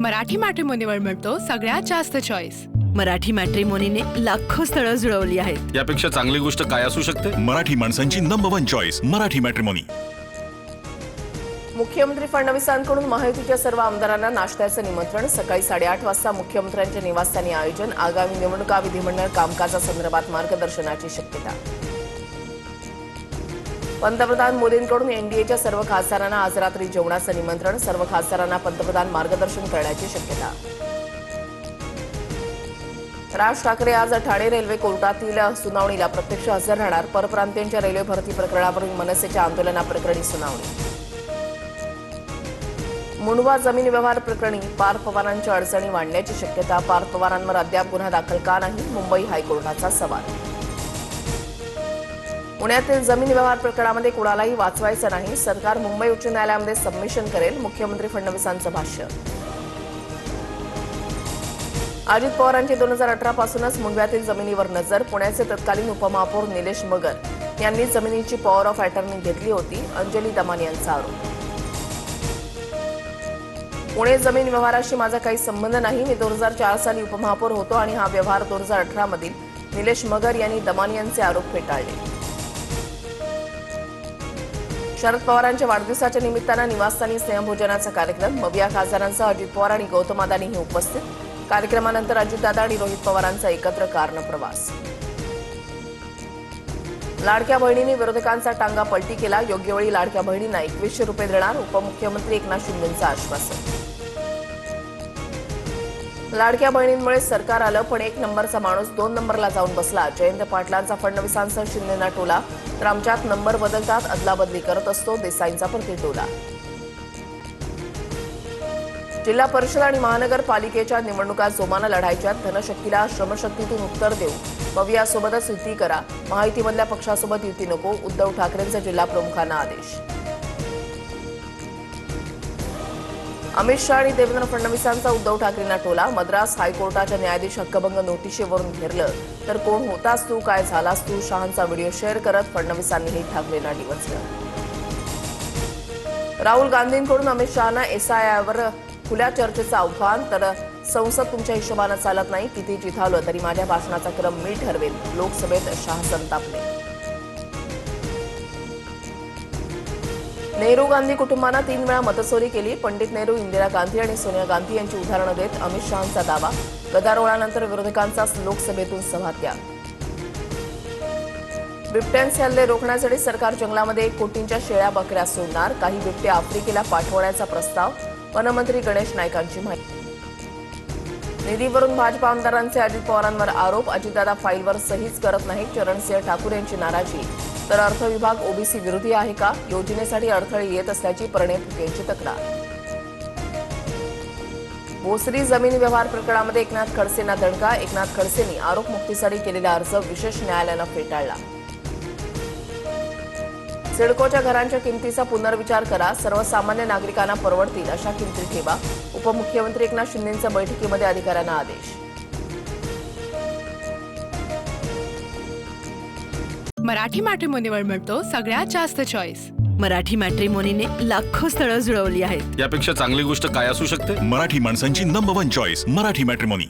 मराठी मॅट्रिमोनीवर मिळतो सगळ्यात जास्त चॉईस। मराठी मॅट्रिमोनीने लाखो स्थळं जुळवली आहेत। यापेक्षा चांगली गोष्ट काय असू शकते? मराठी माणसांची नंबर 1 चॉईस मराठी मॅट्रिमोनी। मुख्यमंत्री फडणवीसांकडून महायुतीच्या सर्व आमदारांना नाश्त्याचं निमंत्रण। सकाळी 8:30 वाजता मुख्यमंत्र्यांच्या निवासस्थानी आयोजन। आगामी निवडणुका विधिमंडळ कामकाजासंदर्भात मार्गदर्शनाची शक्यता। पंतप्रधान मोदींकडून एनडीएच्या सर्व खासदारांना आज रात्री जेवणाचं निमंत्रण। सर्व खासदारांना पंतप्रधान मार्गदर्शन करण्याची शक्यता। राज ठाकरे आज ठाणे रेल्वे कोर्टातील सुनावणीला प्रत्यक्ष हजर राहणार। परप्रांतीयांच्या रेल्वे भरती प्रकरणावरील मनसेच्या आंदोलनाप्रकरणी सुनावणी। मुंडवा जमीन व्यवहार प्रकरणी पार्थ पवारांच्या अडचणी वाढण्याची शक्यता। पार्थ पवारांवर अद्याप गुन्हा दाखल का नाही? मुंबई हायकोर्टाचा सवाल। पुण्यातील जमीन व्यवहार प्रकरणामध्ये कुणालाही वाचवायचं नाही। सरकार मुंबई उच्च न्यायालयामध्ये सबमिशन करेल। मुख्यमंत्री फडणवीसांचं भाष्य। अजित पवारांची 2018 पासूनच मुंडव्यातील जमिनीवर नजर। पुण्याचे तत्कालीन उपमहापौर निलेश मगर यांनी जमिनीची पॉवर ऑफ अटर्नी घेतली होती। अंजली दमानी यांचा आरोप। पुणे जमीन व्यवहाराशी माझा काही संबंध नाही। मी 2004 साली उपमहापौर होतो आणि हा व्यवहार 2018 मधील निलेश मगर यांनी दमानी यांचे आरोप फेटाळले। शरद पवारांच्या वाढदिवसाच्या निमित्तानं निवासस्थानी स्नेहभोजनाचा कार्यक्रम। मविया खासदारांसह अजित पवार आणि गौतम अदानीही उपस्थित। कार्यक्रमानंतर अजितदादा आणि रोहित पवारांचा एकत्र कारनं प्रवास। लाडक्या बहिणींनी विरोधकांचा टांगा पलटी केला। योग्य वेळी लाडक्या बहिणींना 2100 रुपये देणार। उपमुख्यमंत्री एकनाथ शिंदेंचं आश्वासन। लाडक्या बहिणींमुळे सरकार आलं, पण 1 नंबरचा माणूस 2 नंबरला जाऊन बसला। जयंत पाटलांचा फडणवीसांसह शिंदेंना टोला। तर आमच्यात नंबर बदलतात, अदलाबदली करत असतो, देसाईंचा प्रतिटोला। जिल्हा परिषद आणि महानगरपालिकेच्या निवडणुका जोमानं लढायच्यात। धनशक्तीला श्रमशक्तीतून उत्तर देऊ। मवियासोबतच युती करा। महायुतीमधल्या पक्षासोबत युती नको। उद्धव ठाकरेंचा जिल्हा प्रमुखांना आदेश। अमित शहा आणि देवेंद्र फडणवीसांचा उद्धव ठाकरेंना टोला। मद्रास हायकोर्टाच्या न्यायाधीश हक्कभंग नोटिशीवरून घेरलं तर कोण होतास तू, काय झालास तू? शहांचा व्हिडिओ शेअर करत फडणवीसांनीही ठाकरेंना डिवचलं। राहुल गांधींकडून अमित शहांना एसआयआरवर खुल्या चर्चेचं आव्हान। तर संसद तुमच्या हिशोबानं चालत नाही। किती चिथावलं तरी माझ्या भाषणाचा क्रम मी ठरवेन। लोकसभेत शहा संतापले। नेहरू गांधी कुटुंबानं 3 वेळा मतचोरी केली। पंडित नेहरू, इंदिरा गांधी आणि सोनिया गांधी यांची उदाहरणं देत अमित शहांचा दावा। गदारोळानंतर विरोधकांचा लोकसभेतून सभात्याग। बिबट्यांचे हल्ले रोखण्यासाठी सरकार जंगलामध्ये 1 कोटींच्या शेळ्या बकऱ्या सोडणार। काही बिबटे आफ्रिकेला पाठवण्याचा प्रस्ताव। वनमंत्री गणेश नाईकांची माहिती। निधीवरून भाजप आमदारांचे अजित पवारांवर आरोप। अजितदादा फाईलवर सहीच करत नाहीत। चरणसिंह ठाकूर यांची नाराजी। तर अर्थ विभाग ओबीसी विरोधी आहे का? योजनेसाठी अडथळे येत असल्याची प्रणय फुकेंची तक्रार। भोसरी जमीन व्यवहार प्रकरणामध्ये एकनाथ खडसेंना दणका। एकनाथ खडसेंनी आरोपमुक्तीसाठी केलेला अर्ज विशेष न्यायालयानं फेटाळला। सिडकोच्या घरांच्या किमतीचा पुनर्विचार करा। सर्वसामान्य नागरिकांना परवडतील अशा किमती ठेवा। उपमुख्यमंत्री एकनाथ शिंदेंचा बैठकीमध्ये अधिकाऱ्यांना आदेश। मराठी मॅट्रिमोनीवर मिळतो सगळ्यात जास्त चॉईस। मराठी मॅट्रिमोनीने लाखो स्थळं जुळवली आहेत। यापेक्षा चांगली गोष्ट काय असू शकते? मराठी माणसांची नंबर 1 चॉईस मराठी मॅट्रिमोनी।